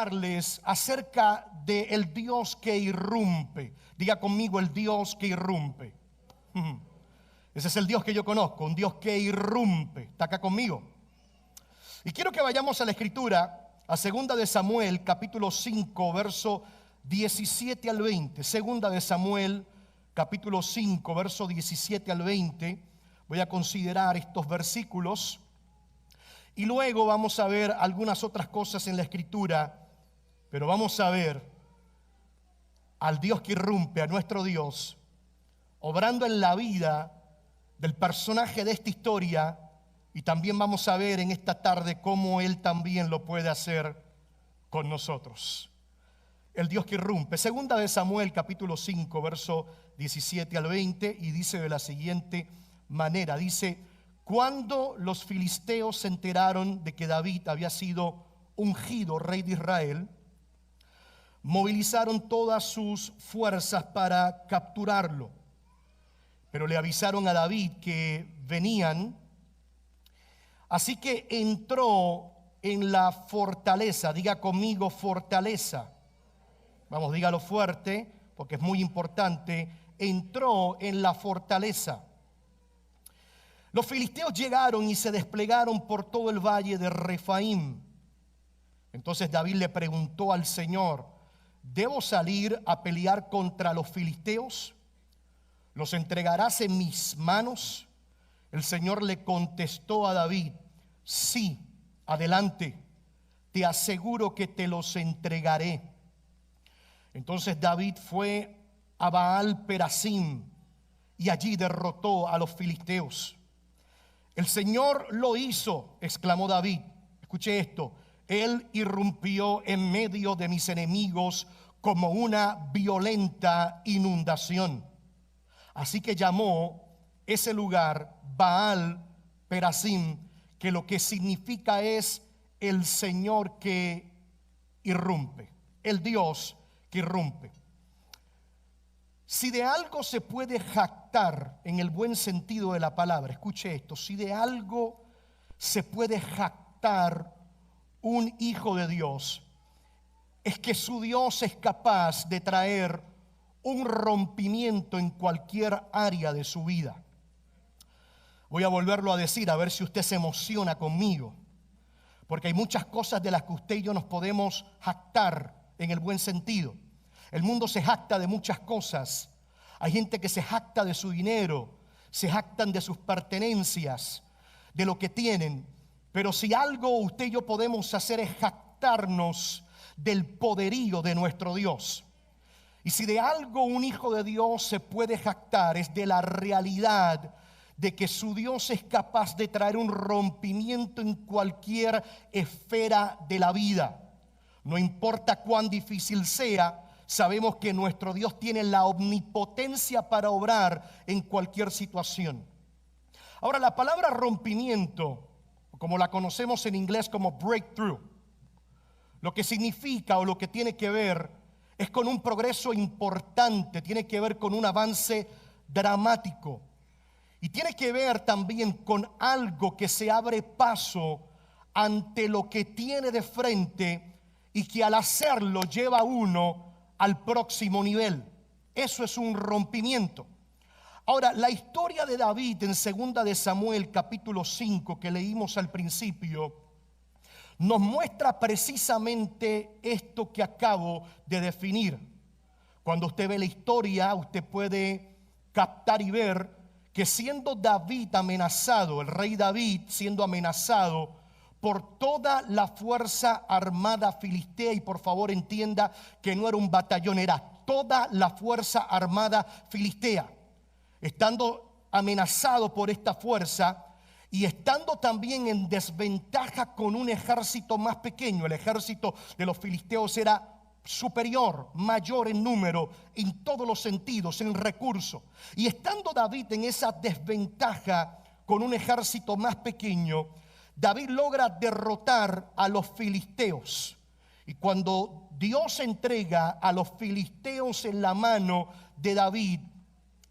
hablarles acerca del Dios que irrumpe. Diga conmigo, el Dios que irrumpe. Ese es el Dios que yo conozco, un Dios que irrumpe. ¿Está acá conmigo? Y quiero que vayamos a la Escritura, a 2 de Samuel, capítulo 5, verso 17 al 20. 2 de Samuel, capítulo 5, verso 17 al 20. Voy a considerar estos versículos y luego vamos a ver algunas otras cosas en la Escritura, pero vamos a ver al Dios que irrumpe, a nuestro Dios, obrando en la vida del personaje de esta historia, y también vamos a ver en esta tarde cómo Él también lo puede hacer con nosotros. El Dios que irrumpe. 2 de Samuel capítulo 5 verso 17 al 20, y dice de la siguiente manera, dice: cuando los filisteos se enteraron de que David había sido ungido rey de Israel, movilizaron todas sus fuerzas para capturarlo, pero le avisaron a David que venían. Así que entró en la fortaleza. Diga conmigo, fortaleza. Vamos, dígalo fuerte, porque es muy importante. Entró en la fortaleza. Los filisteos llegaron y se desplegaron por todo el valle de Refaim. Entonces David le preguntó al Señor: ¿debo salir a pelear contra los filisteos? ¿Los entregarás en mis manos? El Señor le contestó a David: sí, adelante, te aseguro que te los entregaré. Entonces David fue a Baal Perasim y allí derrotó a los filisteos. El Señor lo hizo, exclamó David. Escuche esto: Él irrumpió en medio de mis enemigos como una violenta inundación. Así que llamó ese lugar Baal Perasim, que lo que significa es el Señor que irrumpe, el Dios que irrumpe. Si de algo se puede jactar en el buen sentido de la palabra, escuche esto: si de algo se puede jactar un hijo de Dios, es que su Dios es capaz de traer un rompimiento en cualquier área de su vida. Voy a volverlo a decir, a ver si usted se emociona conmigo, porque hay muchas cosas de las que usted y yo nos podemos jactar en el buen sentido. El mundo se jacta de muchas cosas. Hay gente que se jacta de su dinero, se jactan de sus pertenencias, de lo que tienen. Pero si algo usted y yo podemos hacer es jactarnos del poderío de nuestro Dios. Y si de algo un hijo de Dios se puede jactar, es de la realidad de que su Dios es capaz de traer un rompimiento en cualquier esfera de la vida. No importa cuán difícil sea, sabemos que nuestro Dios tiene la omnipotencia para obrar en cualquier situación. Ahora, la palabra rompimiento, como la conocemos en inglés como breakthrough, lo que significa o lo que tiene que ver es con un progreso importante, tiene que ver con un avance dramático. Y tiene que ver también con algo que se abre paso ante lo que tiene de frente y que al hacerlo lleva a uno al próximo nivel. Eso es un rompimiento. Ahora, la historia de David en 2 de Samuel capítulo 5 que leímos al principio nos muestra precisamente esto que acabo de definir. Cuando usted ve la historia, usted puede captar y ver que siendo David amenazado, el rey David siendo amenazado por toda la fuerza armada filistea, y por favor entienda que no era un batallón, era toda la fuerza armada filistea, estando amenazado por esta fuerza y estando también en desventaja con un ejército más pequeño. El ejército de los filisteos era superior, mayor en número, en todos los sentidos, en recursos. Y estando David en esa desventaja con un ejército más pequeño, David logra derrotar a los filisteos. Y cuando Dios entrega a los filisteos en la mano de David,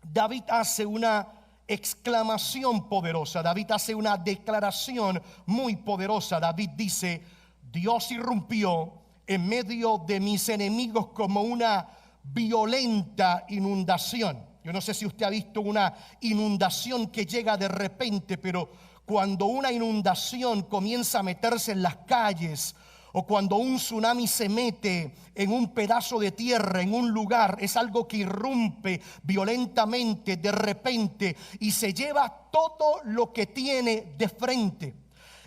David hace una exclamación poderosa. David hace una declaración muy poderosa. David dice: Dios irrumpió en medio de mis enemigos como una violenta inundación. Yo no sé si usted ha visto una inundación que llega de repente, pero cuando una inundación comienza a meterse en las calles, o cuando un tsunami se mete en un pedazo de tierra, en un lugar, es algo que irrumpe violentamente, de repente, y se lleva todo lo que tiene de frente.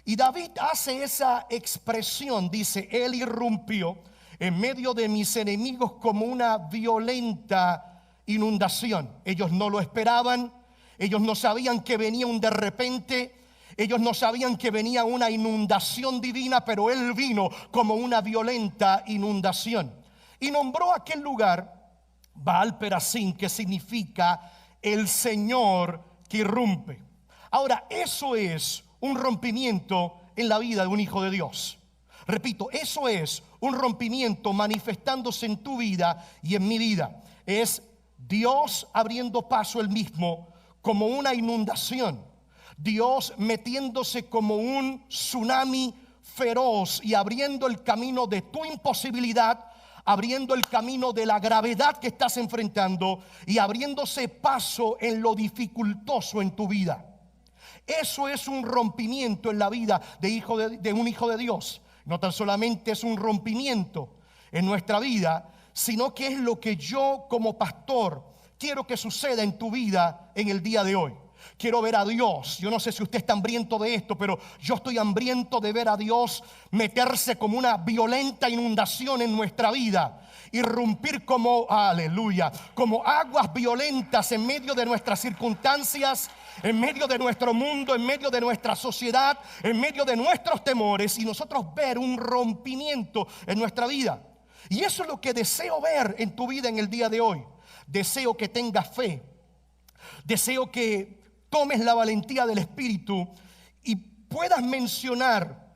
Y David hace esa expresión, dice, él irrumpió en medio de mis enemigos como una violenta inundación. Ellos no lo esperaban, ellos no sabían que venía un de repente. Ellos no sabían que venía una inundación divina, pero él vino como una violenta inundación. Y nombró aquel lugar Baal Perasim, que significa el Señor que irrumpe. Ahora, eso es un rompimiento en la vida de un hijo de Dios. Repito, eso es un rompimiento manifestándose en tu vida y en mi vida. Es Dios abriendo paso él mismo como una inundación. Dios metiéndose como un tsunami feroz y abriendo el camino de tu imposibilidad, abriendo el camino de la gravedad que estás enfrentando y abriéndose paso en lo dificultoso en tu vida. Eso es un rompimiento en la vida de un hijo de Dios. No tan solamente es un rompimiento en nuestra vida, sino que es lo que yo como pastor quiero que suceda en tu vida en el día de hoy. Quiero ver a Dios. Yo no sé si usted está hambriento de esto, pero yo estoy hambriento de ver a Dios meterse como una violenta inundación en nuestra vida. Irrumpir como, aleluya, como aguas violentas en medio de nuestras circunstancias, en medio de nuestro mundo, en medio de nuestra sociedad, en medio de nuestros temores, y nosotros ver un rompimiento en nuestra vida. Y eso es lo que deseo ver en tu vida en el día de hoy. Deseo que tengas fe. Deseo que tomes la valentía del Espíritu y puedas mencionar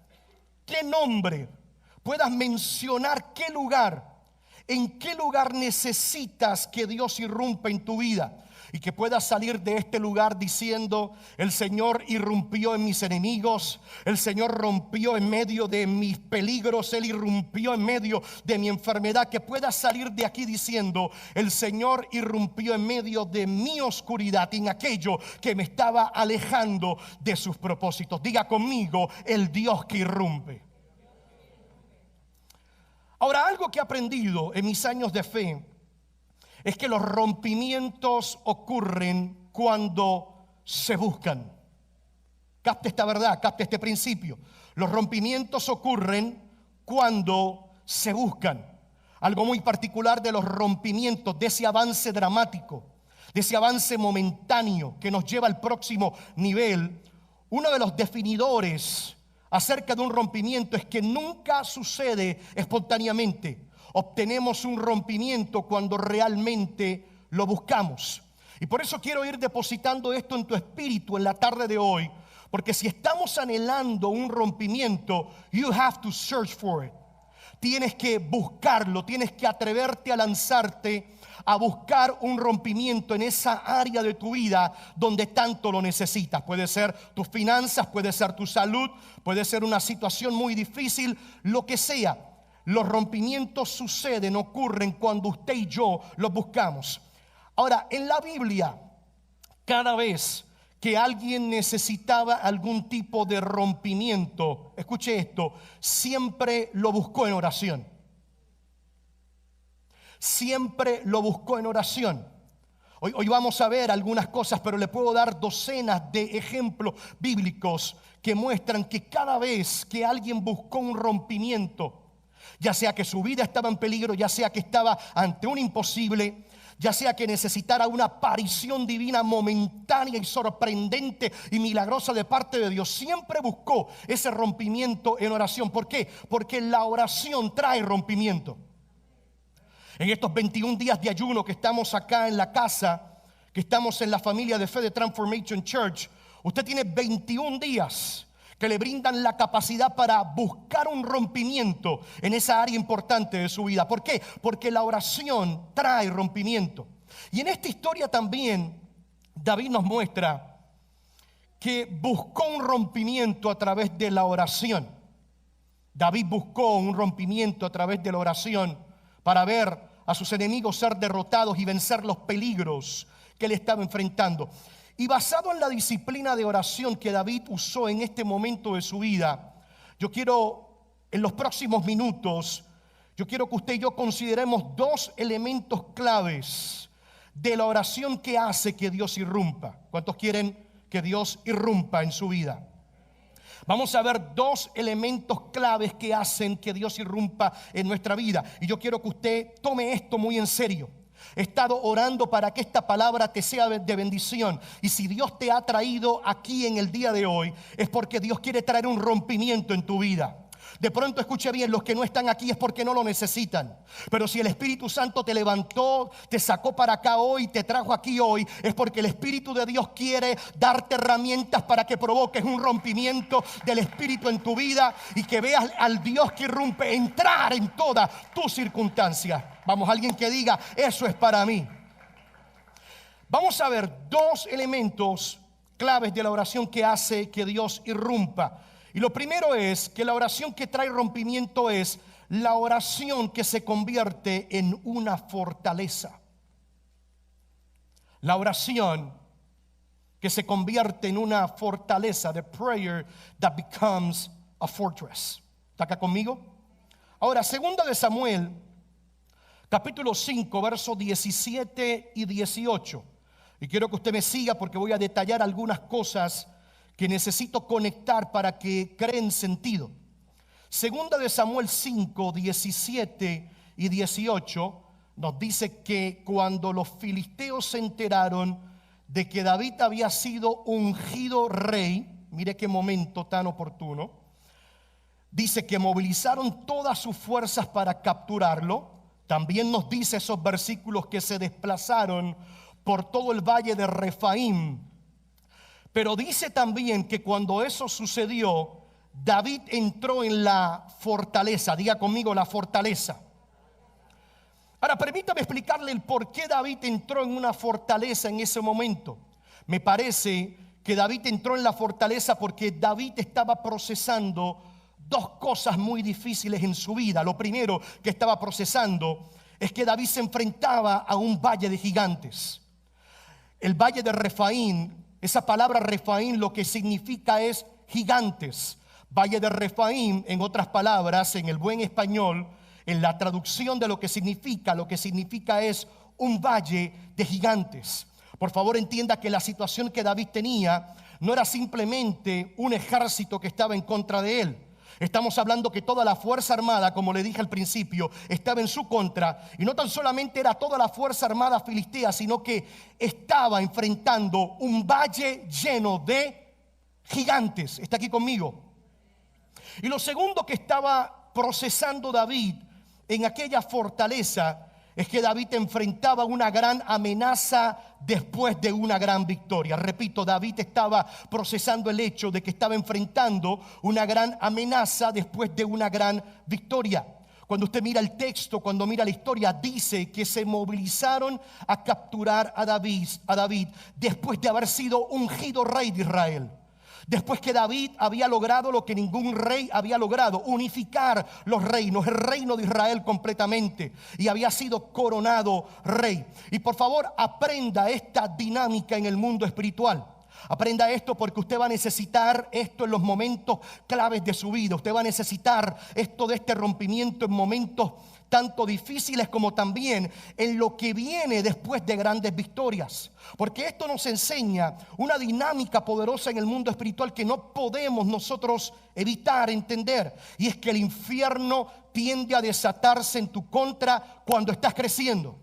qué nombre, puedas mencionar qué lugar, en qué lugar necesitas que Dios irrumpa en tu vida. Y que puedas salir de este lugar diciendo: el Señor irrumpió en mis enemigos, el Señor rompió en medio de mis peligros, Él irrumpió en medio de mi enfermedad. Que puedas salir de aquí diciendo: el Señor irrumpió en medio de mi oscuridad, en aquello que me estaba alejando de sus propósitos. Diga conmigo: el Dios que irrumpe. Ahora, algo que he aprendido en mis años de fe es que los rompimientos ocurren cuando se buscan. Capte esta verdad, capte este principio. Los rompimientos ocurren cuando se buscan. Algo muy particular de los rompimientos, de ese avance dramático, de ese avance momentáneo que nos lleva al próximo nivel. Uno de los definidores acerca de un rompimiento es que nunca sucede espontáneamente. Obtenemos un rompimiento cuando realmente lo buscamos. Y por eso quiero ir depositando esto en tu espíritu en la tarde de hoy. Porque si estamos anhelando un rompimiento, you have to search for it. Tienes que buscarlo, tienes que atreverte a lanzarte a buscar un rompimiento en esa área de tu vida donde tanto lo necesitas. Puede ser tus finanzas, puede ser tu salud, puede ser una situación muy difícil, lo que sea. Los rompimientos suceden, ocurren cuando usted y yo los buscamos. Ahora, en la Biblia, cada vez que alguien necesitaba algún tipo de rompimiento, escuche esto, siempre lo buscó en oración. Siempre lo buscó en oración. Hoy vamos a ver algunas cosas, pero le puedo dar docenas de ejemplos bíblicos que muestran que cada vez que alguien buscó un rompimiento, ya sea que su vida estaba en peligro, ya sea que estaba ante un imposible, ya sea que necesitara una aparición divina momentánea y sorprendente y milagrosa de parte de Dios, siempre buscó ese rompimiento en oración. ¿Por qué? Porque la oración trae rompimiento. En estos 21 días de ayuno que estamos acá en la casa, que estamos en la familia de fe de Transformation Church, usted tiene 21 días que le brindan la capacidad para buscar un rompimiento en esa área importante de su vida. ¿Por qué? Porque la oración trae rompimiento. Y en esta historia también David nos muestra que buscó un rompimiento a través de la oración. David buscó un rompimiento a través de la oración para ver a sus enemigos ser derrotados y vencer los peligros que él estaba enfrentando. Y basado en la disciplina de oración que David usó en este momento de su vida, yo quiero, en los próximos minutos, yo quiero que usted y yo consideremos dos elementos claves de la oración que hace que Dios irrumpa. ¿Cuántos quieren que Dios irrumpa en su vida? Vamos a ver dos elementos claves que hacen que Dios irrumpa en nuestra vida. Y yo quiero que usted tome esto muy en serio. He estado orando para que esta palabra te sea de bendición. Y si Dios te ha traído aquí en el día de hoy, es porque Dios quiere traer un rompimiento en tu vida. De pronto, escuche bien, los que no están aquí es porque no lo necesitan. Pero si el Espíritu Santo te levantó, te sacó para acá hoy, te trajo aquí hoy, es porque el Espíritu de Dios quiere darte herramientas para que provoques un rompimiento del Espíritu en tu vida y que veas al Dios que irrumpe entrar en todas tus circunstancias. Vamos, alguien que diga, eso es para mí. Vamos a ver dos elementos claves de la oración que hace que Dios irrumpa. Y lo primero es que la oración que trae rompimiento es la oración que se convierte en una fortaleza. La oración que se convierte en una fortaleza. The prayer that becomes a fortress. ¿Está acá conmigo? Ahora, 2 de Samuel, capítulo 5, versos 17 y 18. Y quiero que usted me siga porque voy a detallar algunas cosas que necesito conectar para que creen sentido. 2 de Samuel 5, 17 y 18 nos dice que cuando los filisteos se enteraron de que David había sido ungido rey, mire qué momento tan oportuno, dice que movilizaron todas sus fuerzas para capturarlo. También nos dice esos versículos que se desplazaron por todo el valle de Refaim. Pero dice también que cuando eso sucedió, David entró en la fortaleza. Diga conmigo, la fortaleza. Ahora, permítame explicarle el por qué David entró en una fortaleza en ese momento. Me parece que David entró en la fortaleza porque David estaba procesando dos cosas muy difíciles en su vida. Lo primero que estaba procesando es que David se enfrentaba a un valle de gigantes. El valle de Refaim. Esa palabra Refaim lo que significa es gigantes. Valle de Refaim, en otras palabras, en el buen español, en la traducción de lo que significa es un valle de gigantes. Por favor, entienda que la situación que David tenía no era simplemente un ejército que estaba en contra de él. Estamos hablando que toda la fuerza armada, como le dije al principio, estaba en su contra. Y no tan solamente era toda la fuerza armada filistea, sino que estaba enfrentando un valle lleno de gigantes. ¿Está aquí conmigo? Y lo segundo que estaba procesando David en aquella fortaleza es que David enfrentaba una gran amenaza después de una gran victoria. Repito, David estaba procesando el hecho de que estaba enfrentando una gran amenaza después de una gran victoria. Cuando usted mira el texto, cuando mira la historia, dice que se movilizaron a capturar a David después de haber sido ungido rey de Israel. Después que David había logrado lo que ningún rey había logrado, unificar los reinos, el reino de Israel completamente, y había sido coronado rey. Y por favor, aprenda esta dinámica en el mundo espiritual. Aprenda esto porque usted va a necesitar esto en los momentos claves de su vida. Usted va a necesitar esto de este rompimiento en momentos tanto difíciles como también en lo que viene después de grandes victorias. Porque esto nos enseña una dinámica poderosa en el mundo espiritual que no podemos nosotros evitar entender. Y es que el infierno tiende a desatarse en tu contra cuando estás creciendo.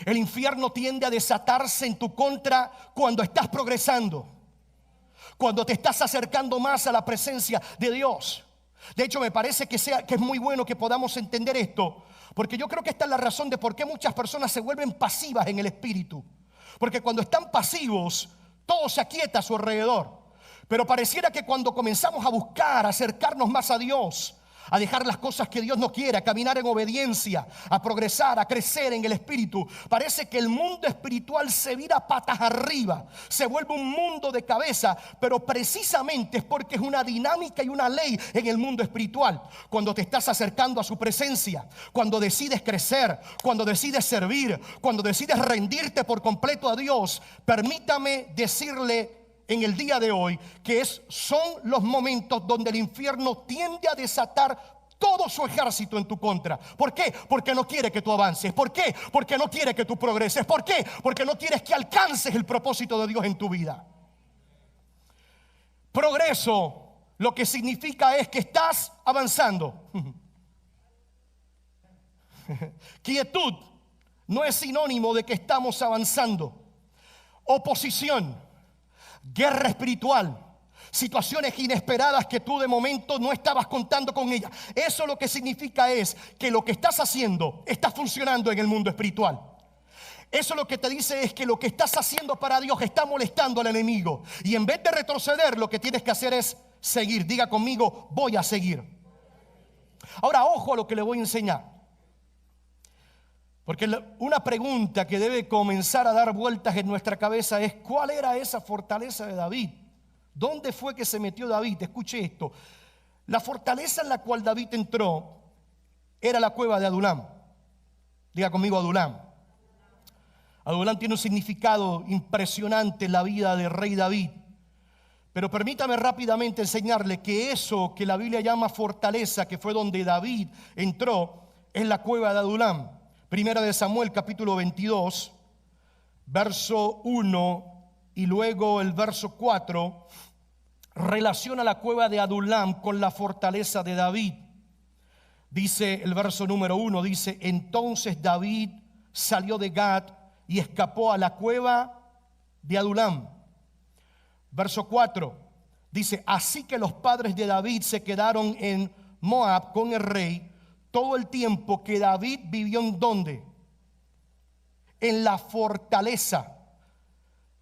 El infierno tiende a desatarse en tu contra cuando estás progresando, cuando te estás acercando más a la presencia de Dios. De hecho, me parece que es muy bueno que podamos entender esto, porque yo creo que esta es la razón de por qué muchas personas se vuelven pasivas en el espíritu. Porque cuando están pasivos, todo se aquieta a su alrededor. Pero pareciera que cuando comenzamos a buscar, acercarnos más a Dios, a dejar las cosas que Dios no quiere, a caminar en obediencia, a progresar, a crecer en el espíritu. Parece que el mundo espiritual se vira patas arriba, se vuelve un mundo de cabeza, pero precisamente es porque es una dinámica y una ley en el mundo espiritual. Cuando te estás acercando a su presencia, cuando decides crecer, cuando decides servir, cuando decides rendirte por completo a Dios, permítame decirle en el día de hoy que son los momentos donde el infierno tiende a desatar todo su ejército en tu contra. ¿Por qué? Porque no quiere que tú avances. ¿Por qué? Porque no quiere que tú progreses. ¿Por qué? Porque no quieres que alcances el propósito de Dios en tu vida. Progreso lo que significa es que estás avanzando. Quietud no es sinónimo de que estamos avanzando. Oposición, guerra espiritual, situaciones inesperadas que tú de momento no estabas contando con ellas. Eso lo que significa es que lo que estás haciendo está funcionando en el mundo espiritual. Eso lo que te dice es que lo que estás haciendo para Dios está molestando al enemigo. Y en vez de retroceder, lo que tienes que hacer es seguir. Diga conmigo, voy a seguir. Ahora, ojo a lo que le voy a enseñar. Porque una pregunta que debe comenzar a dar vueltas en nuestra cabeza es: ¿cuál era esa fortaleza de David? ¿Dónde fue que se metió David? Escuche esto. La fortaleza en la cual David entró era la cueva de Adulam. Diga conmigo, Adulam. Adulam tiene un significado impresionante en la vida del rey David. Pero permítame rápidamente enseñarle que eso que la Biblia llama fortaleza, que fue donde David entró, es la cueva de Adulam. Primera de Samuel, capítulo 22, verso 1 y luego el verso 4, relaciona la cueva de Adulam con la fortaleza de David. Dice el verso número 1, dice: entonces David salió de Gat y escapó a la cueva de Adulam. Verso 4, dice: así que los padres de David se quedaron en Moab con el rey todo el tiempo que David vivió. ¿En dónde? En la fortaleza.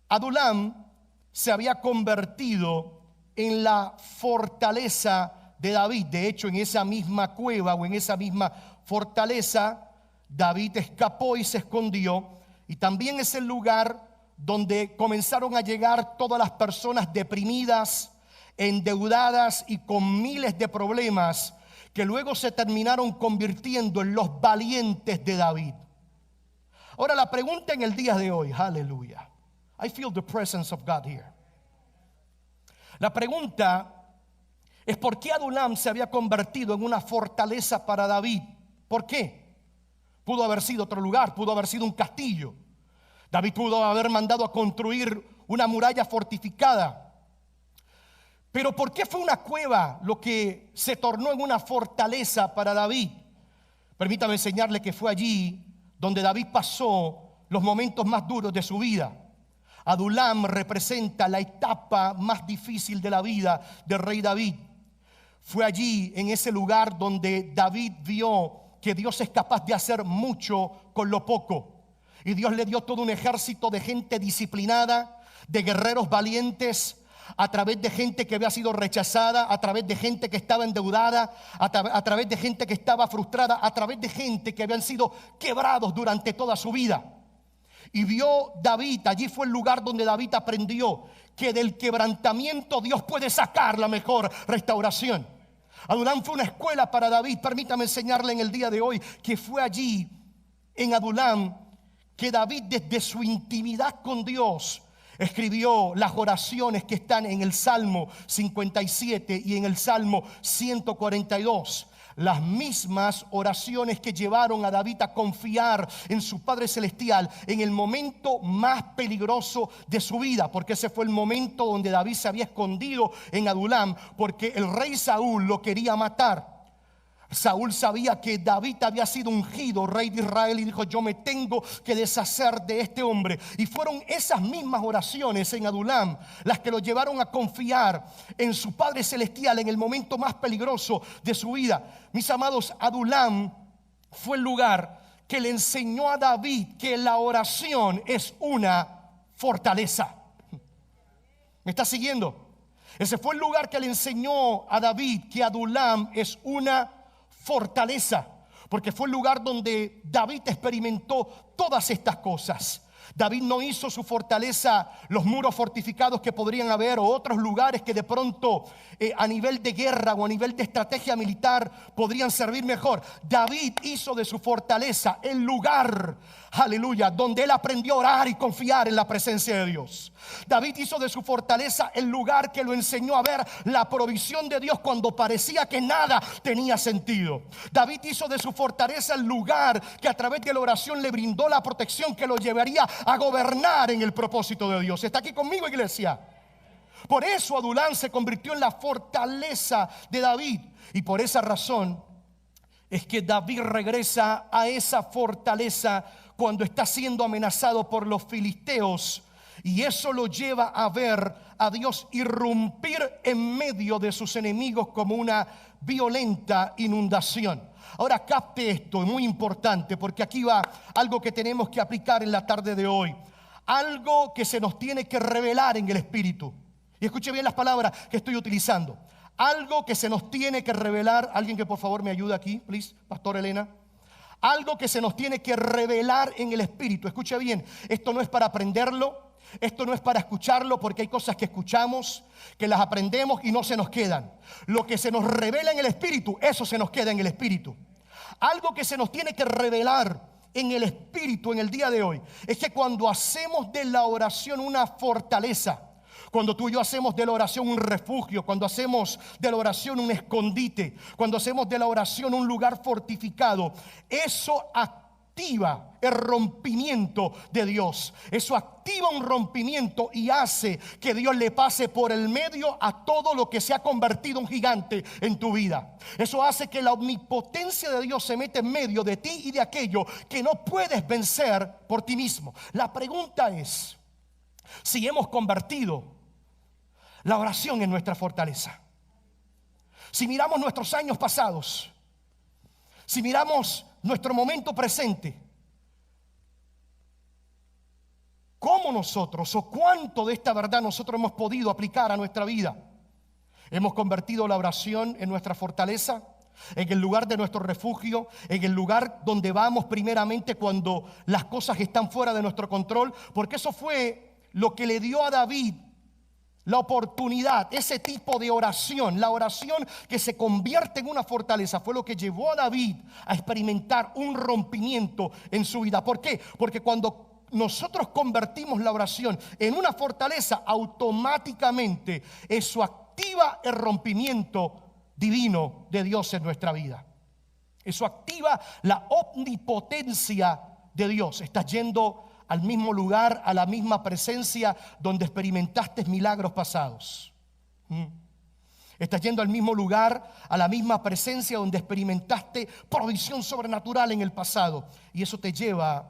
Adulam se había convertido en la fortaleza de David. De hecho, en esa misma cueva o en esa misma fortaleza, David escapó y se escondió. Y también es el lugar donde comenzaron a llegar todas las personas deprimidas, endeudadas y con miles de problemas, que luego se terminaron convirtiendo en los valientes de David. Ahora la pregunta en el día de hoy, aleluya. I feel the presence of God here. La pregunta es: ¿por qué Adulam se había convertido en una fortaleza para David? ¿Por qué? Pudo haber sido otro lugar, pudo haber sido un castillo. David pudo haber mandado a construir una muralla fortificada. Pero ¿por qué fue una cueva lo que se tornó en una fortaleza para David? Permítame enseñarle que fue allí donde David pasó los momentos más duros de su vida. Adulam representa la etapa más difícil de la vida del rey David. Fue allí, en ese lugar, donde David vio que Dios es capaz de hacer mucho con lo poco. Y Dios le dio todo un ejército de gente disciplinada, de guerreros valientes, a través de gente que había sido rechazada, a través de gente que estaba endeudada, a través de gente que estaba frustrada, a través de gente que habían sido quebrados durante toda su vida. Y vio David, allí fue el lugar donde David aprendió que del quebrantamiento Dios puede sacar la mejor restauración. Adulam fue una escuela para David. Permítame enseñarle en el día de hoy que fue allí, en Adulam, que David, desde su intimidad con Dios, escribió las oraciones que están en el Salmo 57 y en el Salmo 142. Las mismas oraciones que llevaron a David a confiar en su Padre Celestial en el momento más peligroso de su vida, porque ese fue el momento donde David se había escondido en Adulam, porque el rey Saúl lo quería matar. Saúl sabía que David había sido ungido rey de Israel y dijo: yo me tengo que deshacer de este hombre. Y fueron esas mismas oraciones en Adulam las que lo llevaron a confiar en su Padre Celestial en el momento más peligroso de su vida. Mis amados, Adulam fue el lugar que le enseñó a David que la oración es una fortaleza. ¿Me está siguiendo? Ese fue el lugar que le enseñó a David que Adulam es una fortaleza, porque fue el lugar donde David experimentó todas estas cosas. David no hizo su fortaleza los muros fortificados que podrían haber o otros lugares que de pronto a nivel de guerra o a nivel de estrategia militar podrían servir mejor. David hizo de su fortaleza el lugar, aleluya, donde él aprendió a orar y confiar en la presencia de Dios. David hizo de su fortaleza el lugar que lo enseñó a ver la provisión de Dios cuando parecía que nada tenía sentido. David hizo de su fortaleza el lugar que a través de la oración le brindó la protección que lo llevaría a gobernar en el propósito de Dios. ¿Está aquí conmigo, iglesia? Por eso Adulam se convirtió en la fortaleza de David. Y por esa razón es que David regresa a esa fortaleza cuando está siendo amenazado por los filisteos. Y eso lo lleva a ver a Dios irrumpir en medio de sus enemigos como una violenta inundación. Ahora capte esto, es muy importante, porque aquí va algo que tenemos que aplicar en la tarde de hoy. Algo que se nos tiene que revelar en el Espíritu. Y escuche bien las palabras que estoy utilizando. Algo que se nos tiene que revelar. Alguien que por favor me ayude aquí, please, Pastor Elena. Algo que se nos tiene que revelar en el Espíritu. Escuche bien, esto no es para aprenderlo. Esto no es para escucharlo, porque hay cosas que escuchamos, que las aprendemos y no se nos quedan. Lo que se nos revela en el Espíritu, eso se nos queda en el Espíritu. Algo que se nos tiene que revelar en el Espíritu en el día de hoy es que cuando hacemos de la oración una fortaleza, cuando tú y yo hacemos de la oración un refugio, cuando hacemos de la oración un escondite, cuando hacemos de la oración un lugar fortificado, eso activa el rompimiento de Dios. Eso activa un rompimiento y hace que Dios le pase por el medio a todo lo que se ha convertido en un gigante en tu vida. Eso hace que la omnipotencia de Dios se mete en medio de ti y de aquello que no puedes vencer por ti mismo. La pregunta es si hemos convertido la oración en nuestra fortaleza. Si miramos nuestros años pasados, si miramos nuestro momento presente, ¿cómo nosotros o cuánto de esta verdad nosotros hemos podido aplicar a nuestra vida? ¿Hemos convertido la oración en nuestra fortaleza? En el lugar de nuestro refugio, en el lugar donde vamos primeramente cuando las cosas están fuera de nuestro control, porque eso fue lo que le dio a David la oportunidad, ese tipo de oración, la oración que se convierte en una fortaleza, fue lo que llevó a David a experimentar un rompimiento en su vida. ¿Por qué? Porque cuando nosotros convertimos la oración en una fortaleza, automáticamente eso activa el rompimiento divino de Dios en nuestra vida. Eso activa la omnipotencia de Dios. Estás yendo al mismo lugar, a la misma presencia donde experimentaste milagros pasados. Estás yendo al mismo lugar, a la misma presencia donde experimentaste provisión sobrenatural en el pasado. Y eso te lleva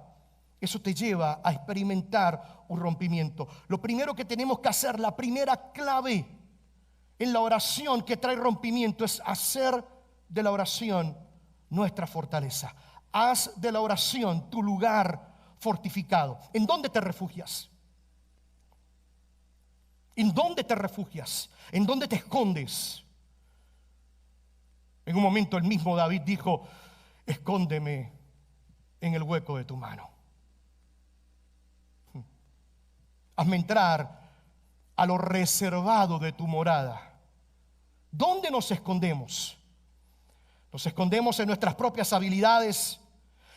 a experimentar un rompimiento. Lo primero que tenemos que hacer, la primera clave en la oración que trae rompimiento, es hacer de la oración nuestra fortaleza. Haz de la oración tu lugar fortificado. ¿En dónde te refugias? ¿En dónde te refugias? ¿En dónde te escondes? En un momento el mismo David dijo: escóndeme en el hueco de tu mano. Hazme entrar a lo reservado de tu morada. ¿Dónde nos escondemos? Nos escondemos en nuestras propias habilidades,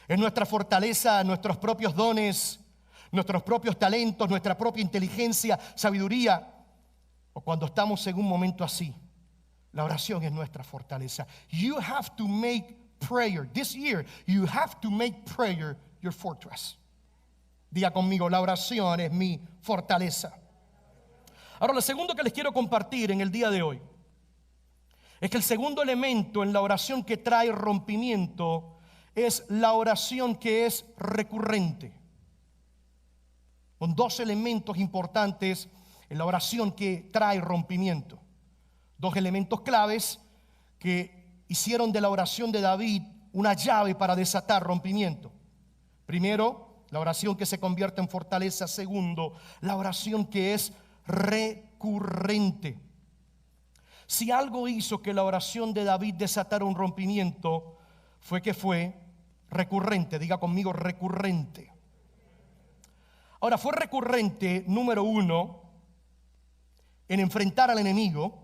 en nuestra fortaleza, en nuestros propios dones, nuestros propios talentos, nuestra propia inteligencia, sabiduría. O cuando estamos en un momento así, la oración es nuestra fortaleza. You have to make prayer. This year, you have to make prayer your fortress. Diga conmigo: la oración es mi fortaleza. Ahora, lo segundo que les quiero compartir en el día de hoy es que el segundo elemento en la oración que trae rompimiento es la oración que es recurrente. Con dos elementos importantes en la oración que trae rompimiento. Dos elementos claves que hicieron de la oración de David una llave para desatar rompimiento. Primero, la oración que se convierte en fortaleza. Segundo, la oración que es recurrente. Si algo hizo que la oración de David desatara un rompimiento, fue que fue recurrente. Diga conmigo, recurrente. Ahora, fue recurrente, número uno, en enfrentar al enemigo.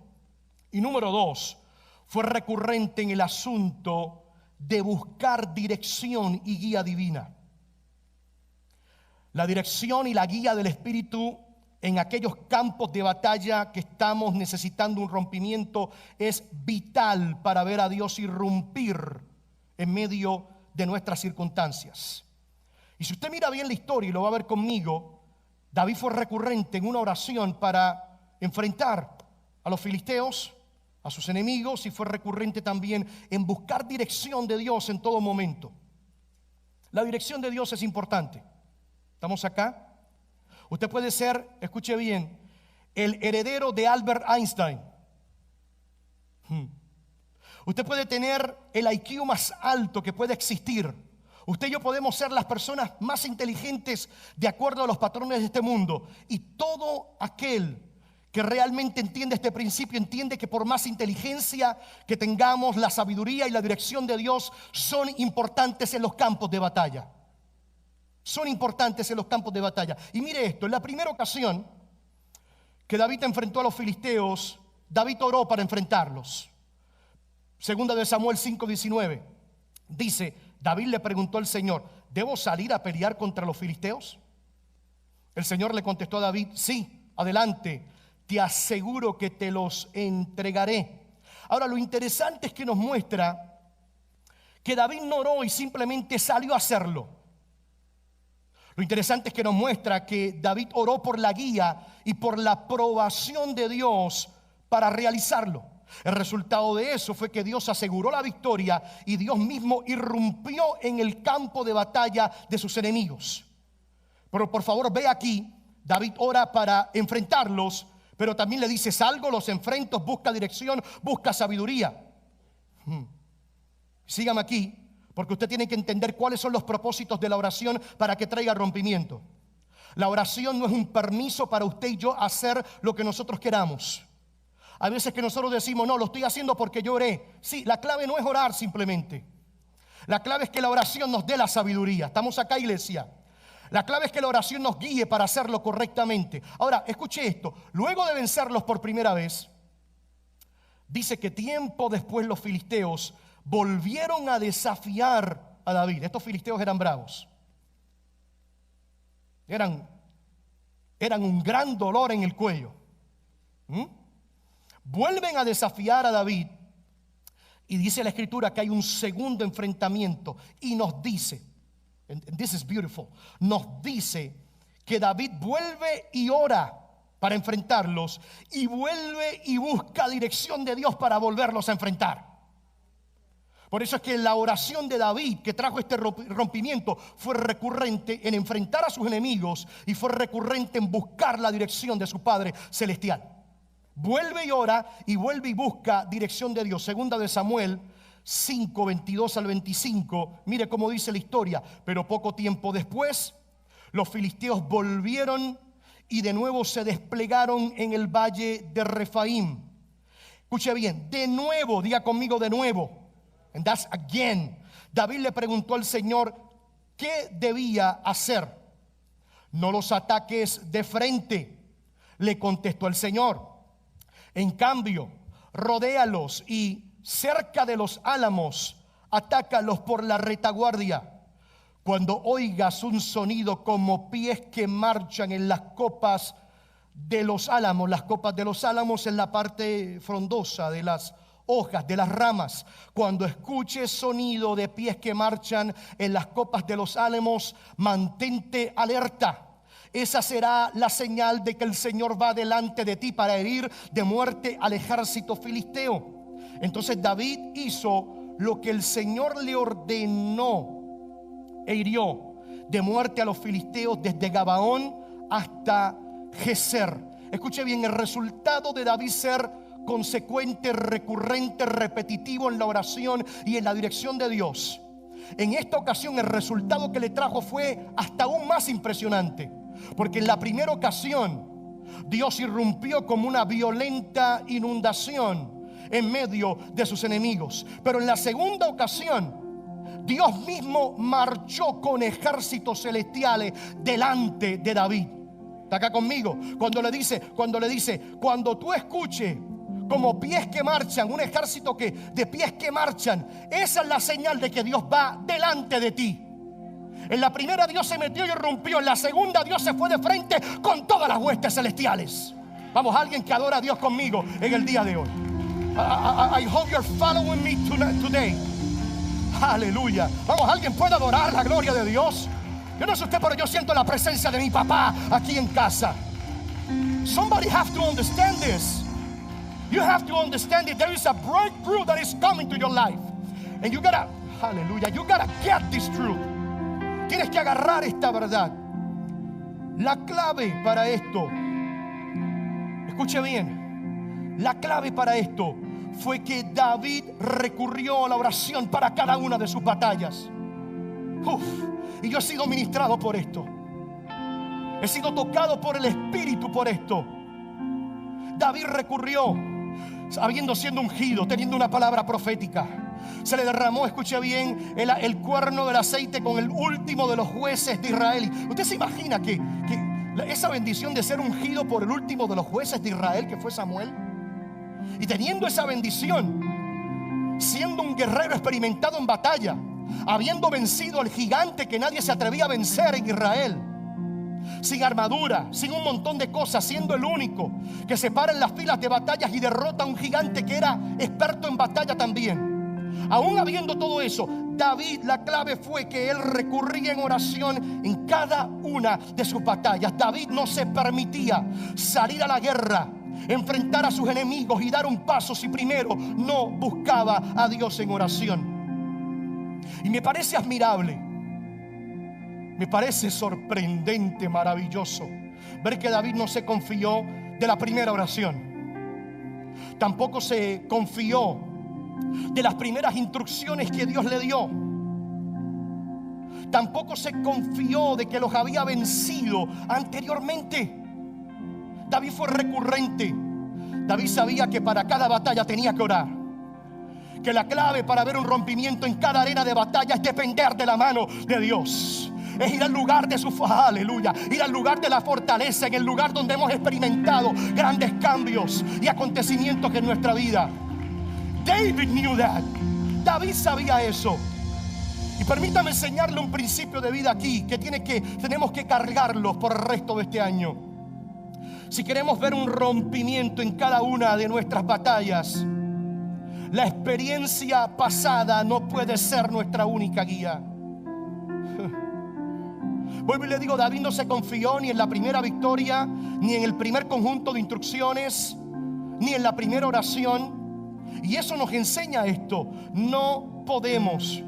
Y número dos, fue recurrente en el asunto de buscar dirección y guía divina. La dirección y la guía del Espíritu en aquellos campos de batalla que estamos necesitando un rompimiento es vital para ver a Dios irrumpir en medio de nuestras circunstancias. Y si usted mira bien la historia y lo va a ver conmigo, David fue recurrente en una oración para enfrentar a los filisteos, a sus enemigos, y fue recurrente también en buscar dirección de Dios en todo momento. La dirección de Dios es importante. ¿Estamos acá? Usted puede ser, escuche bien, el heredero de Albert Einstein. Usted puede tener el IQ más alto que puede existir. Usted y yo podemos ser las personas más inteligentes de acuerdo a los patrones de este mundo. Y todo aquel que realmente entiende este principio entiende que por más inteligencia que tengamos, la sabiduría y la dirección de Dios son importantes en los campos de batalla. Son importantes en los campos de batalla. Y mire esto, en la primera ocasión que David enfrentó a los filisteos, David oró para enfrentarlos. Segunda de Samuel 5:19 dice: David le preguntó al Señor, ¿debo salir a pelear contra los filisteos? El Señor le contestó a David: sí, adelante, te aseguro que te los entregaré. Ahora, lo interesante es que nos muestra que David no oró y simplemente salió a hacerlo. Lo interesante es que nos muestra que David oró por la guía y por la aprobación de Dios para realizarlo. El resultado de eso fue que Dios aseguró la victoria y Dios mismo irrumpió en el campo de batalla de sus enemigos. Pero por favor, ve aquí, David ora para enfrentarlos, pero también le dice: salgo, los enfrento, busca dirección, busca sabiduría. Sígame aquí, porque usted tiene que entender cuáles son los propósitos de la oración para que traiga rompimiento. La oración no es un permiso para usted y yo hacer lo que nosotros queramos. Hay veces que nosotros decimos: no, lo estoy haciendo porque yo oré. Sí, la clave no es orar simplemente. La clave es que la oración nos dé la sabiduría. ¿Estamos acá, iglesia? La clave es que la oración nos guíe para hacerlo correctamente. Ahora, escuche esto. Luego de vencerlos por primera vez, dice que tiempo después los filisteos volvieron a desafiar a David. Estos filisteos eran bravos. Eran un gran dolor en el cuello. Vuelven a desafiar a David. Y dice la escritura que hay un segundo enfrentamiento. Y nos dice, and this is beautiful, nos dice que David vuelve y ora para enfrentarlos. Y vuelve y busca dirección de Dios para volverlos a enfrentar. Por eso es que la oración de David que trajo este rompimiento fue recurrente en enfrentar a sus enemigos y fue recurrente en buscar la dirección de su Padre Celestial. Vuelve y ora y vuelve y busca dirección de Dios. Segunda de Samuel 5, 22 al 25. Mire cómo dice la historia. Pero poco tiempo después, los filisteos volvieron y de nuevo se desplegaron en el valle de Refaim. Escuche bien, de nuevo, diga conmigo de nuevo. And that's again. David le preguntó al Señor qué debía hacer. No los ataques de frente, le contestó el Señor. En cambio, rodéalos y cerca de los álamos, atácalos por la retaguardia. Cuando oigas un sonido como pies que marchan en las copas de los álamos, las copas de los álamos en la parte frondosa de las hojas, de las ramas. Cuando escuches sonido de pies que marchan en las copas de los álamos, mantente alerta. Esa será la señal de que el Señor va delante de ti para herir de muerte al ejército filisteo. Entonces David hizo lo que el Señor le ordenó e hirió de muerte a los filisteos desde Gabaón hasta Geser. Escuche bien, el resultado de David ser consecuente, recurrente, repetitivo en la oración y en la dirección de Dios. En esta ocasión el resultado que le trajo fue hasta aún más impresionante. Porque en la primera ocasión Dios irrumpió como una violenta inundación en medio de sus enemigos. Pero en la segunda ocasión, Dios mismo marchó con ejércitos celestiales delante de David. ¿Está acá conmigo? Cuando le dice, cuando tú escuches como pies que marchan, un ejército de pies que marchan, esa es la señal de que Dios va delante de ti. En la primera Dios se metió y irrumpió. En la segunda Dios se fue de frente con todas las huestes celestiales. Vamos, alguien que adora a Dios conmigo en el día de hoy. I hope you're following me today. Aleluya. Vamos, alguien puede adorar la gloria de Dios. Yo no sé usted, pero yo siento la presencia de mi papá aquí en casa. Somebody have to understand this. You have to understand it. There is a breakthrough that is coming to your life. And you gotta, hallelujah, you gotta get this truth. Tienes que agarrar esta verdad. La clave para esto, escuche bien, la clave para esto fue que David recurrió a la oración para cada una de sus batallas. Y yo he sido ministrado por esto. He sido tocado por el Espíritu por esto. David recurrió, habiendo sido ungido, teniendo una palabra profética. Se le derramó, escuche bien, el cuerno del aceite con el último de los jueces de Israel. ¿Usted se imagina que esa bendición de ser ungido por el último de los jueces de Israel, que fue Samuel? Y teniendo esa bendición, siendo un guerrero experimentado en batalla, habiendo vencido al gigante que nadie se atrevía a vencer en Israel, sin armadura, sin un montón de cosas, siendo el único que se para en las filas de batallas y derrota a un gigante que era experto en batalla también. Aún habiendo todo eso, David, la clave fue que él recurría en oración en cada una de sus batallas. David no se permitía salir a la guerra, enfrentar a sus enemigos y dar un paso si primero no buscaba a Dios en oración. Y me parece admirable, me parece sorprendente, maravilloso ver que David no se confió de la primera oración. Tampoco se confió de las primeras instrucciones que Dios le dio. Tampoco se confió de que los había vencido anteriormente. David fue recurrente. David sabía que para cada batalla tenía que orar, que la clave para ver un rompimiento en cada arena de batalla es depender de la mano de Dios. Es ir al lugar de su aleluya, ir al lugar de la fortaleza, en el lugar donde hemos experimentado grandes cambios y acontecimientos en nuestra vida. David knew that. David sabía eso. Y permítame enseñarle un principio de vida aquí que tenemos que cargarlo por el resto de este año. Si queremos ver un rompimiento en cada una de nuestras batallas, la experiencia pasada no puede ser nuestra única guía. Vuelvo y le digo, David no se confió ni en la primera victoria, ni en el primer conjunto de instrucciones, ni en la primera oración. Y eso nos enseña esto: no podemos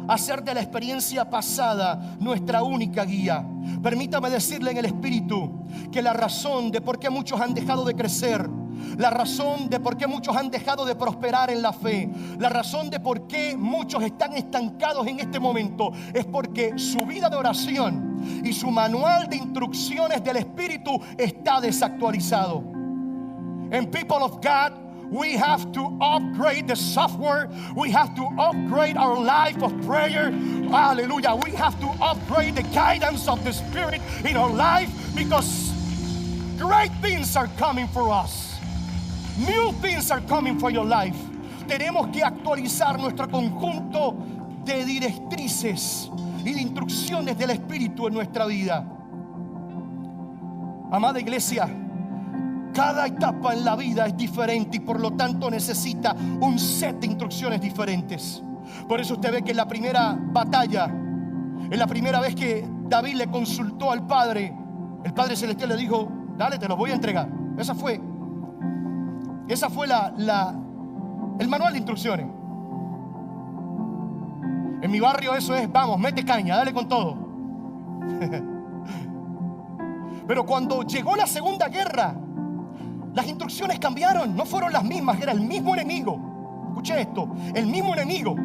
hacer de la experiencia pasada nuestra única guía. Permítame decirle en el Espíritu que la razón de por qué muchos han dejado de crecer, la razón de por qué muchos han dejado de prosperar en la fe, la razón de por qué muchos están estancados en este momento, es porque su vida de oración y su manual de instrucciones del Espíritu está desactualizado. And people of God, we have to upgrade the software. We have to upgrade our life of prayer. Hallelujah. We have to upgrade the guidance of the Spirit in our life, because great things are coming for us. New things are coming for your life. Tenemos que actualizar nuestro conjunto de directrices y de instrucciones del Espíritu en nuestra vida. Amada iglesia, cada etapa en la vida es diferente y por lo tanto necesita un set de instrucciones diferentes. Por eso usted ve que en la primera batalla, en la primera vez que David le consultó al Padre, el Padre Celestial le dijo: dale, te lo voy a entregar. Esa fue el manual de instrucciones. En mi barrio eso es: vamos, mete caña, dale con todo. Pero cuando llegó la Segunda Guerra, las instrucciones cambiaron, no fueron las mismas, era el mismo enemigo. Escuche esto, el mismo enemigo.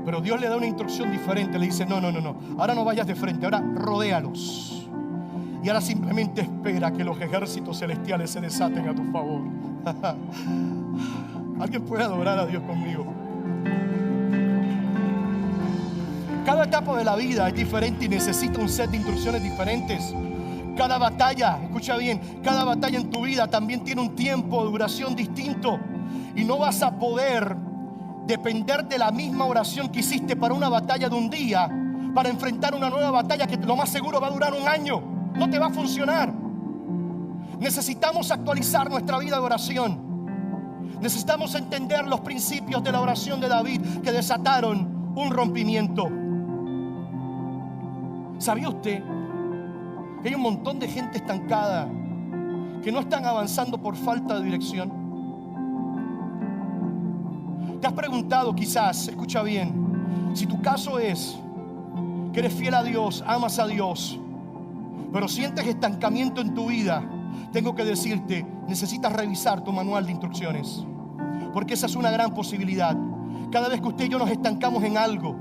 Pero Dios le da una instrucción diferente. Le dice, no, ahora no vayas de frente, ahora rodéalos. Y ahora simplemente espera que los ejércitos celestiales se desaten a tu favor. Alguien puede adorar a Dios conmigo. Cada etapa de la vida es diferente y necesita un set de instrucciones diferentes. Cada batalla, escucha bien, cada batalla en tu vida también tiene un tiempo de duración distinto. Y no vas a poder depender de la misma oración que hiciste para una batalla de un día para enfrentar una nueva batalla que lo más seguro va a durar un año. No te va a funcionar. Necesitamos actualizar nuestra vida de oración. Necesitamos entender los principios de la oración de David que desataron un rompimiento. ¿Sabía usted que hay un montón de gente estancada que no están avanzando por falta de dirección? ¿Te has preguntado quizás, escucha bien, si tu caso es que eres fiel a Dios, amas a Dios, pero sientes estancamiento en tu vida? Tengo que decirte, necesitas revisar tu manual de instrucciones, porque esa es una gran posibilidad. Cada vez que usted y yo nos estancamos en algo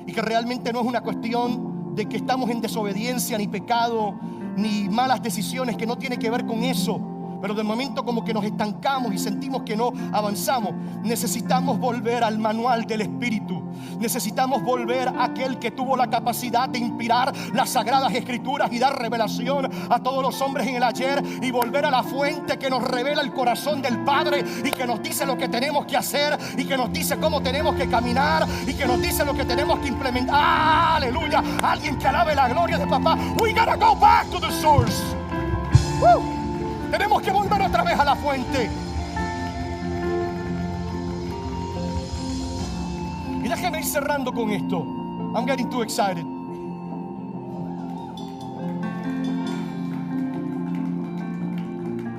y que realmente no es una cuestión de que estamos en desobediencia, ni pecado, ni malas decisiones, que no tiene que ver con eso, pero de momento como que nos estancamos y sentimos que no avanzamos. Necesitamos volver al manual del Espíritu. Necesitamos volver a aquel que tuvo la capacidad de inspirar las sagradas escrituras y dar revelación a todos los hombres en el ayer, y volver a la fuente que nos revela el corazón del Padre y que nos dice lo que tenemos que hacer y que nos dice cómo tenemos que caminar y que nos dice lo que tenemos que implementar. ¡Ah, aleluya! Alguien que alabe la gloria de papá. We gotta go back to the source. ¡Woo! Tenemos que volver otra vez a la fuente. Y déjeme ir cerrando con esto. I'm getting too excited.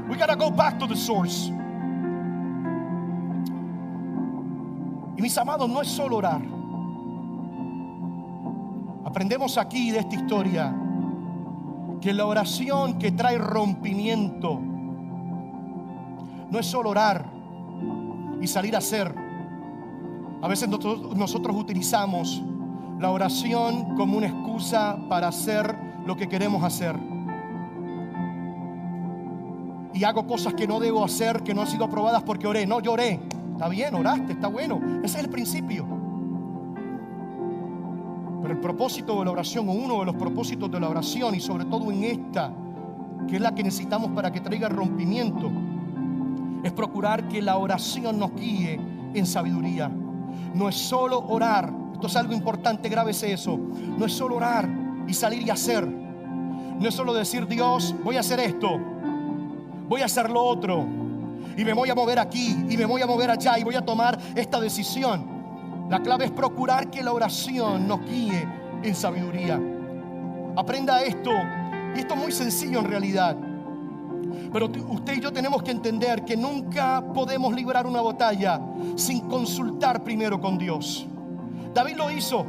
We gotta go back to the source. Y mis amados, no es solo orar. Aprendemos aquí de esta historia que la oración que trae rompimiento no es solo orar y salir a hacer. A veces nosotros utilizamos la oración como una excusa para hacer lo que queremos hacer. Y hago cosas que no debo hacer, que no han sido aprobadas porque oré. No, yo oré. Está bien, oraste, está bueno. Ese es el principio. Pero el propósito de la oración, o uno de los propósitos de la oración, y sobre todo en esta, que es la que necesitamos para que traiga rompimiento, es procurar que la oración nos guíe en sabiduría. No es solo orar, esto es algo importante, grábese eso. No es solo orar y salir y hacer. No es solo decir, Dios, voy a hacer esto, voy a hacer lo otro, y me voy a mover aquí, y me voy a mover allá, y voy a tomar esta decisión. La clave es procurar que la oración nos guíe en sabiduría. Aprenda esto, y esto es muy sencillo en realidad. Pero usted y yo tenemos que entender que nunca podemos librar una batalla sin consultar primero con Dios. David lo hizo.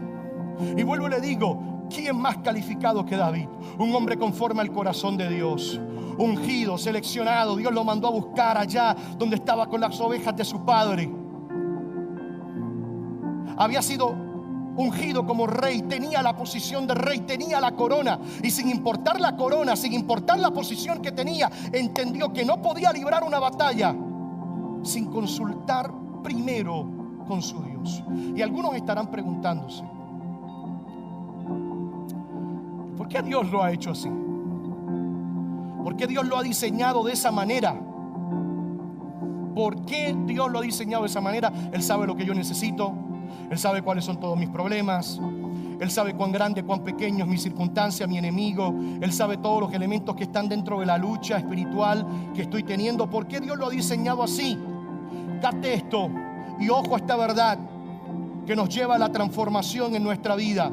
Y vuelvo y le digo, ¿quién más calificado que David? Un hombre conforme al corazón de Dios. Ungido, seleccionado. Dios lo mandó a buscar allá donde estaba con las ovejas de su padre. Había sido ungido como rey, tenía la posición de rey, tenía la corona, y sin importar la corona, sin importar la posición que tenía, entendió que no podía librar una batalla sin consultar primero con su Dios. Y algunos estarán preguntándose, ¿por qué Dios lo ha hecho así? ¿Por qué Dios lo ha diseñado de esa manera? ¿Por qué Dios lo ha diseñado de esa manera? Él sabe lo que yo necesito. Él sabe cuáles son todos mis problemas. Él sabe cuán grande, cuán pequeño es mi circunstancia, mi enemigo. Él sabe todos los elementos que están dentro de la lucha espiritual que estoy teniendo. ¿Por qué Dios lo ha diseñado así? Capte esto y ojo a esta verdad que nos lleva a la transformación en nuestra vida.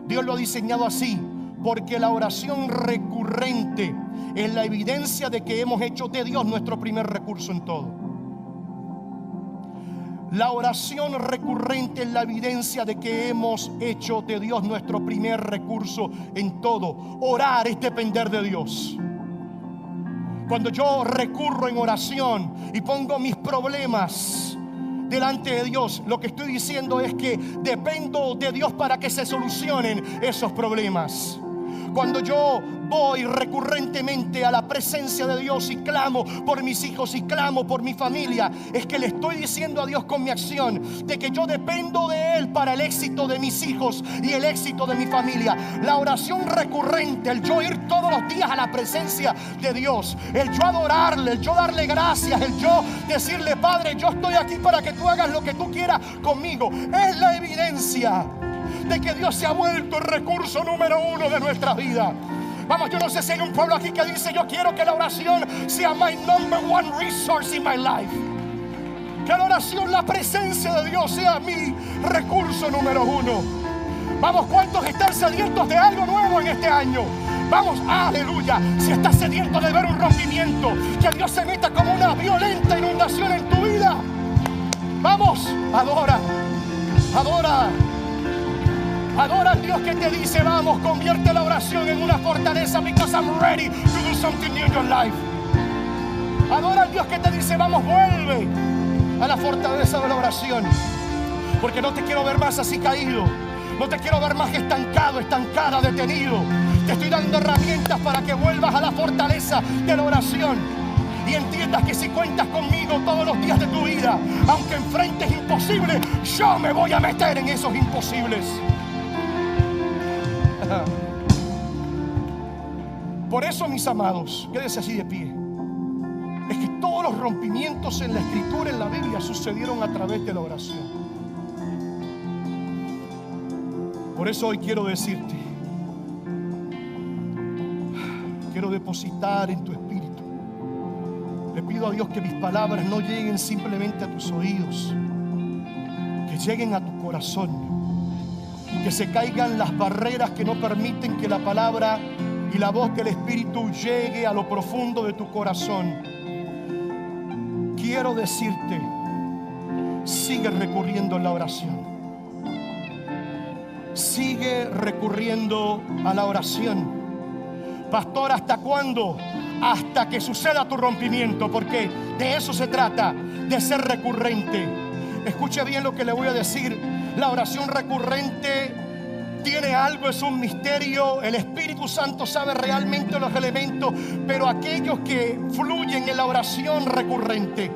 Dios lo ha diseñado así porque la oración recurrente es la evidencia de que hemos hecho de Dios nuestro primer recurso en todo. La oración recurrente es la evidencia de que hemos hecho de Dios nuestro primer recurso en todo. Orar es depender de Dios. Cuando yo recurro en oración y pongo mis problemas delante de Dios, lo que estoy diciendo es que dependo de Dios para que se solucionen esos problemas. Cuando yo voy recurrentemente a la presencia de Dios y clamo por mis hijos y clamo por mi familia, es que le estoy diciendo a Dios con mi acción de que yo dependo de Él para el éxito de mis hijos y el éxito de mi familia. La oración recurrente, el yo ir todos los días a la presencia de Dios, el yo adorarle, el yo darle gracias, el yo decirle: Padre, yo estoy aquí para que tú hagas lo que tú quieras conmigo, es la evidencia de que Dios se ha vuelto el recurso número uno de nuestra vida. Vamos, yo no sé si hay un pueblo aquí que dice: yo quiero que la oración sea my number one resource in my life. Que la oración, la presencia de Dios, sea mi recurso número uno. Vamos, ¿cuántos están sedientos de algo nuevo en este año? Vamos, aleluya. Si estás sediento de ver un rompimiento, que Dios se meta como una violenta inundación en tu vida. Vamos, adora, adora. Adora al Dios que te dice: vamos, convierte la oración en una fortaleza, because I'm ready to do something new in your life. Adora al Dios que te dice: vamos, vuelve a la fortaleza de la oración. Porque no te quiero ver más así caído. No te quiero ver más estancado, estancada, detenido. Te estoy dando herramientas para que vuelvas a la fortaleza de la oración. Y entiendas que si cuentas conmigo todos los días de tu vida, aunque enfrentes imposibles, yo me voy a meter en esos imposibles. Por eso, mis amados, quédese así de pie. Es que todos los rompimientos en la Escritura, en la Biblia, sucedieron a través de la oración. Por eso hoy quiero decirte, quiero depositar en tu espíritu. Le pido a Dios que mis palabras no lleguen simplemente a tus oídos, que lleguen a tu corazón. Que se caigan las barreras que no permiten que la palabra y la voz del Espíritu llegue a lo profundo de tu corazón. Quiero decirte: sigue recurriendo a la oración. Sigue recurriendo a la oración. Pastor, ¿hasta cuándo? Hasta que suceda tu rompimiento, porque de eso se trata, de ser recurrente. Escuche bien lo que le voy a decir. La oración recurrente tiene algo, es un misterio. El Espíritu Santo sabe realmente los elementos, pero aquellos que fluyen en la oración recurrente,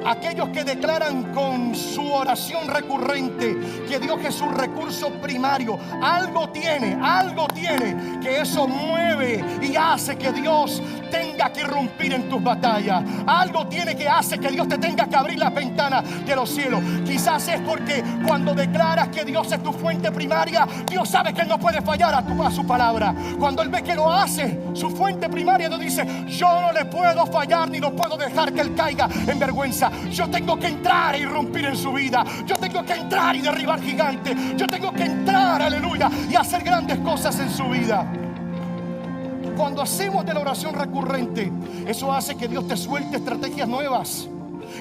aquellos que declaran con su oración recurrente que Dios es su recurso primario, algo tiene que eso mueve y hace que Dios tenga que irrumpir en tus batallas. Algo tiene que hace que Dios te tenga que abrir las ventanas de los cielos. Quizás es porque cuando declaras que Dios es tu fuente primaria, Dios sabe que Él no puede fallar a su palabra. Cuando Él ve que lo hace su fuente primaria, Dios dice: yo no le puedo fallar ni no puedo dejar que Él caiga en vergüenza. Yo tengo que entrar e irrumpir en su vida. Yo tengo que entrar y derribar gigantes. Yo tengo que entrar, aleluya, y hacer grandes cosas en su vida. Cuando hacemos de la oración recurrente, eso hace que Dios te suelte estrategias nuevas.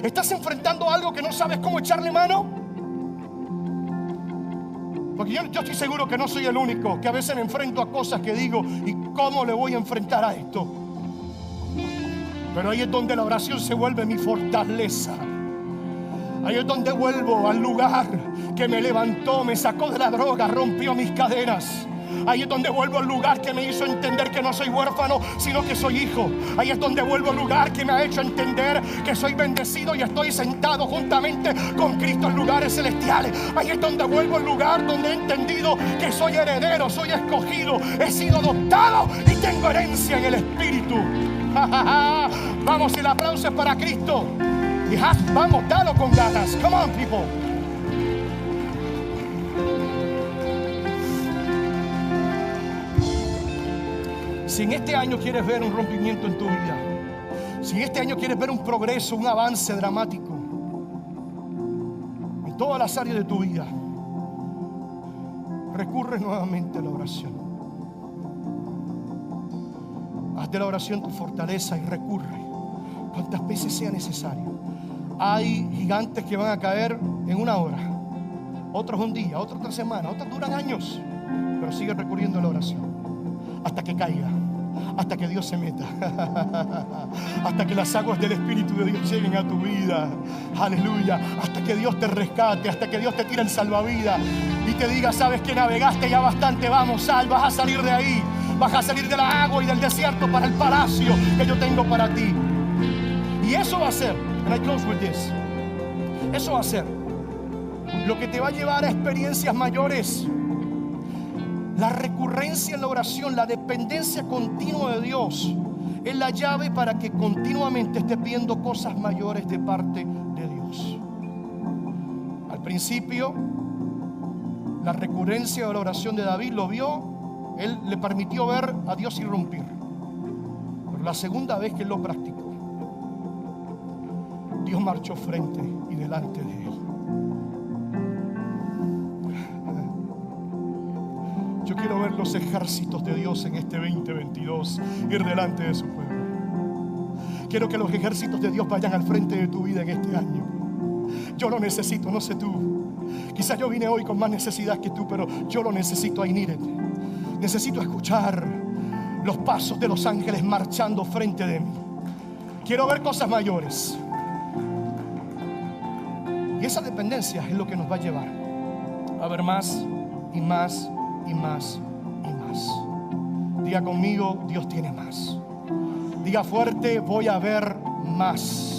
¿Estás enfrentando algo que no sabes cómo echarle mano? Porque yo estoy seguro que no soy el único que a veces me enfrento a cosas que digo: ¿y cómo le voy a enfrentar a esto? Pero ahí es donde la oración se vuelve mi fortaleza. Ahí es donde vuelvo al lugar que me levantó, me sacó de la droga, rompió mis cadenas. Ahí es donde vuelvo al lugar que me hizo entender que no soy huérfano, sino que soy hijo. Ahí es donde vuelvo al lugar que me ha hecho entender que soy bendecido y estoy sentado juntamente con Cristo en lugares celestiales. Ahí es donde vuelvo al lugar donde he entendido que soy heredero, soy escogido, he sido adoptado y tengo herencia en el Espíritu. Vamos, el aplauso es para Cristo. Vamos, dalo con ganas. Come on, people. Si en este año quieres ver un rompimiento en tu vida, si en este año quieres ver un progreso, un avance dramático en todas las áreas de tu vida, recurre nuevamente a la oración. Haz de la oración tu fortaleza y recurre cuantas veces sea necesario. Hay gigantes que van a caer en una hora, otros un día, otros 3 semanas, otros duran años, pero sigue recurriendo a la oración hasta que caiga. hasta que Dios se meta, hasta que las aguas del Espíritu de Dios lleguen a tu vida. Aleluya. Hasta que Dios te rescate, hasta que Dios te tire el salvavidas y te diga: sabes que navegaste ya bastante, vamos, sal, vas a salir de ahí, vas a salir de la agua y del desierto para el palacio que yo tengo para ti. Y eso va a ser, and I close with this, eso va a ser lo que te va a llevar a experiencias mayores. La recurrencia en la oración, la dependencia continua de Dios es la llave para que continuamente estés viendo cosas mayores de parte de Dios. Al principio, la recurrencia de la oración de David lo vio, él le permitió ver a Dios irrumpir. Pero la segunda vez que él lo practicó, Dios marchó frente y delante de él. Yo quiero ver los ejércitos de Dios en este 2022 ir delante de su pueblo. Quiero que los ejércitos de Dios vayan al frente de tu vida en este año. Yo lo necesito, no sé tú. Quizás yo vine hoy con más necesidad que tú, pero yo lo necesito. I need it. Necesito escuchar los pasos de los ángeles marchando frente de mí. Quiero ver cosas mayores. Y esa dependencia es lo que nos va a llevar a ver más y más y más y más. Diga conmigo: Dios tiene más. Diga fuerte: voy a ver más.